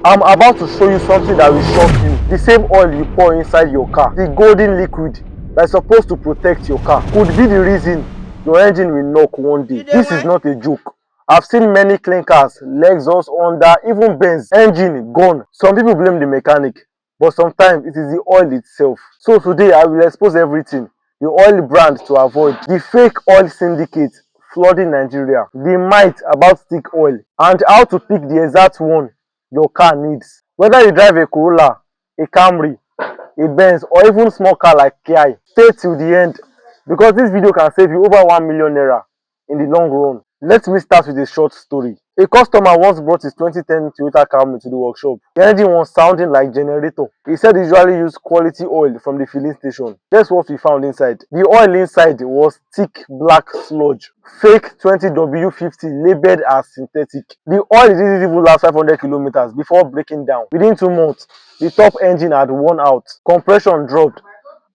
I'm about to show you something that will shock you. The same oil you pour inside your car, the golden liquid that is supposed to protect your car, could be the reason your engine will knock one day. This is not a joke. I've seen many clean cars, Lexus, Honda, even Benz, engine gone. Some people blame the mechanic, but sometimes it is the oil itself. So today I will expose everything, the oil brand to avoid, the fake oil syndicate flooding Nigeria, the myth about stick oil, and how to pick the exact one your car needs. Whether you drive a Corolla, a Camry, a Benz, or even small car like Kia, stay till the end because this video can save you over 1 million naira in the long run. Let me start with a short story. A customer once brought his 2010 Toyota Camry to the workshop. The engine was sounding like generator. He said he usually used quality oil from the filling station. Guess what we found inside? The oil inside was thick black sludge. Fake 20W50 labeled as synthetic. The oil didn't even last 500 kilometers before breaking down. Within 2 months, the top engine had worn out, compression dropped,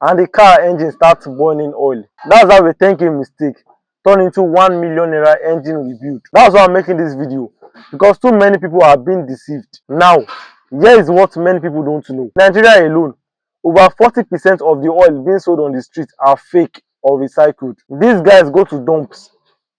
and the car engine starts burning oil. That's how a 10k mistake turn into 1 million naira engine rebuild. That's why I'm making this video, because too many people are being deceived. Now, here is what many people don't know. Nigeria alone, over 40% of the oil being sold on the street are fake or recycled. These guys go to dumps,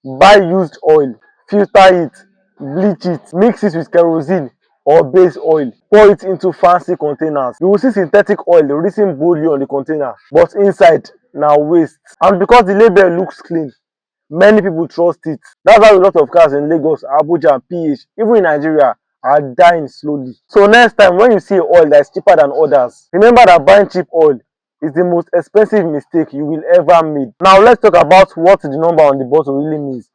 buy used oil, filter it, bleach it, mix it with kerosene or base oil, pour it into fancy containers. You will see synthetic oil written boldly on the container, but inside na waste. And because the label looks clean, many people trust it. That's why a lot of cars in Lagos, Abuja, and PH, even in Nigeria, are dying slowly. So next time when you see oil that is cheaper than others, remember that buying cheap oil is the most expensive mistake you will ever make. Now let's talk about what the number on the bottle really means,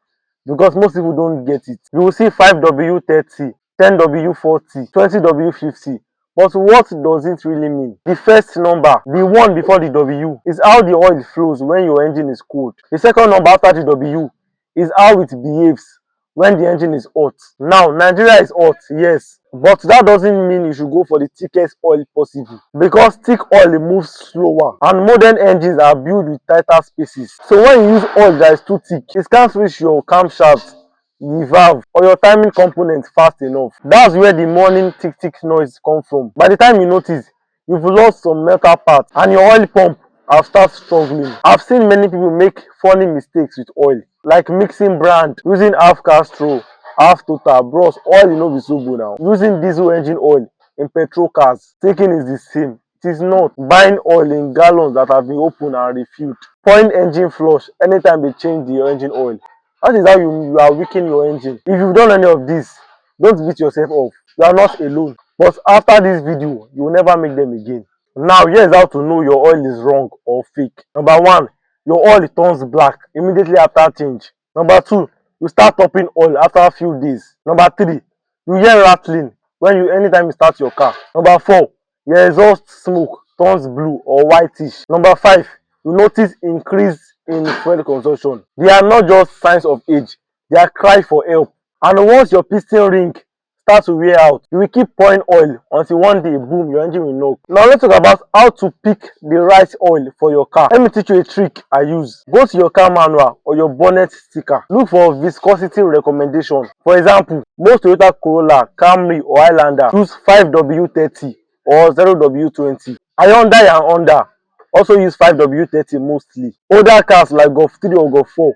because most people don't get it. You will see 5W30, 10W40, 20W50. But what does it really mean? The first number, the one before the W, is how the oil flows when your engine is cold. The second number after the W is how it behaves when the engine is hot. Now, Nigeria is hot, yes, but that doesn't mean you should go for the thickest oil possible, because thick oil moves slower and modern engines are built with tighter spaces. So when you use oil that is too thick, it can't reach your camshaft, the valve, or your timing component fast enough. That's where the morning tick noise comes from. By the time you notice, you've lost some metal parts and your oil pump have started struggling. I've seen many people make funny mistakes with oil, like mixing brand, using half Castro, half Total. Bros, oil no be so good now. Using diesel engine oil in petrol cars, thinking it's the same. It is not. Buying oil in gallons that have been opened and refilled. Pouring engine flush anytime they change the engine oil. That is how you are weakening your engine. If you've done any of this, don't beat yourself up. You are not alone. But after this video, you will never make them again. Now, here's how to know your oil is wrong or fake. Number 1, your oil turns black immediately after change. Number 2, you start topping oil after a few days. Number 3, you hear rattling anytime you start your car. Number 4, your exhaust smoke turns blue or whitish. Number 5, you notice increase in fuel consumption. They are not just signs of age, they are cry for help. And once your piston ring starts to wear out, you will keep pouring oil until one day, boom, your engine will knock. Now let's talk about how to pick the right oil for your car. Let me teach you a trick I use. Go to your car manual or your bonnet sticker. Look for viscosity recommendation. For example, most Toyota Corolla, Camry, or Highlander use 5W30 or 0W20. Hyundai and Honda also use 5W30 mostly. Older cars like Golf 3 or Golf 4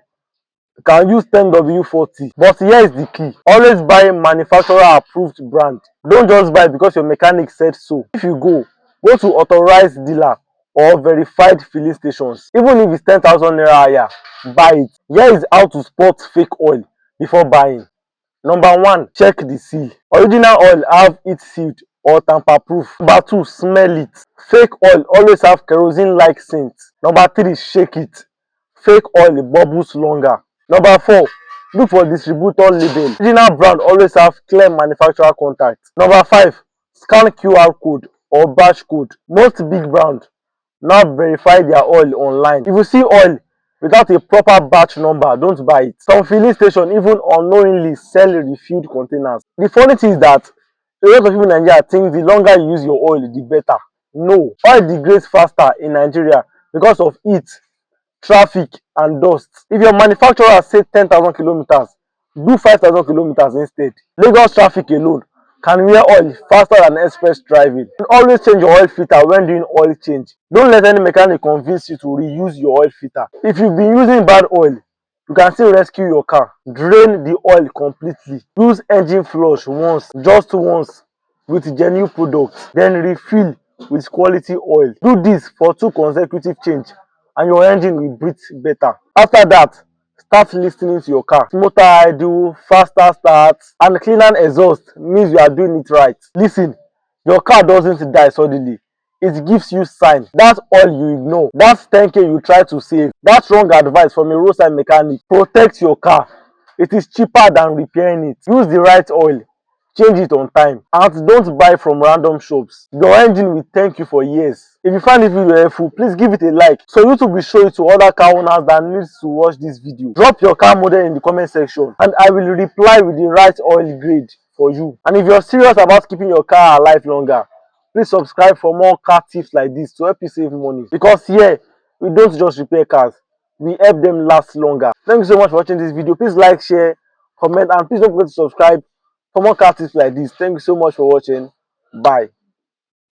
can use 10W40. But here is the key. Always buy manufacturer approved brand. Don't just buy because your mechanic said so. If you go to authorized dealer or verified filling stations. Even if it's 10,000 naira higher, buy it. Here is how to spot fake oil before buying. Number 1, check the seal. Original oil have it sealed or tamper proof. Number 2, smell it. Fake oil always have kerosene like scent. Number 3, shake it. Fake oil bubbles longer. Number 4, look for distributor label. Original brand always have clear manufacturer contact. Number 5, scan QR code or batch code. Most big brand now verify their oil online. If you see oil without a proper batch number, don't buy it. Some filling station even unknowingly sell refilled containers. The funny thing is that a lot of people in Nigeria think the longer you use your oil, the better. No, oil degrades faster in Nigeria because of heat, traffic, and dust. If your manufacturer say 10,000 kilometers, do 5,000 kilometers instead. Lagos traffic alone can wear oil faster than express driving. And always change your oil filter when doing oil change. Don't let any mechanic convince you to reuse your oil filter. If you've been using bad oil, you can still rescue your car. Drain the oil completely. Use engine flush once, just once, with genuine products. Then refill with quality oil. Do this for 2 consecutive changes and your engine will breathe better. After that, start listening to your car. Smoother idle, faster start, and cleaner exhaust means you are doing it right. Listen, your car doesn't die suddenly. It gives you sign. That oil you ignore, that 10k you try to save, that wrong advice from a roadside mechanic. Protect your car. It is cheaper than repairing it. Use the right oil. Change it on time, and don't buy from random shops. Your engine will thank you for years. If you find this video helpful, please give it a like so YouTube will show it to other car owners that needs to watch this video. Drop your car model in the comment section and I will reply with the right oil grade for you. And if you're serious about keeping your car alive longer, please subscribe for more car tips like this to help you save money. Because here, we don't just repair cars, we help them last longer. Thank you so much for watching this video. Please like, share, comment, and please don't forget to subscribe for more car tips like this. Thank you so much for watching. Bye.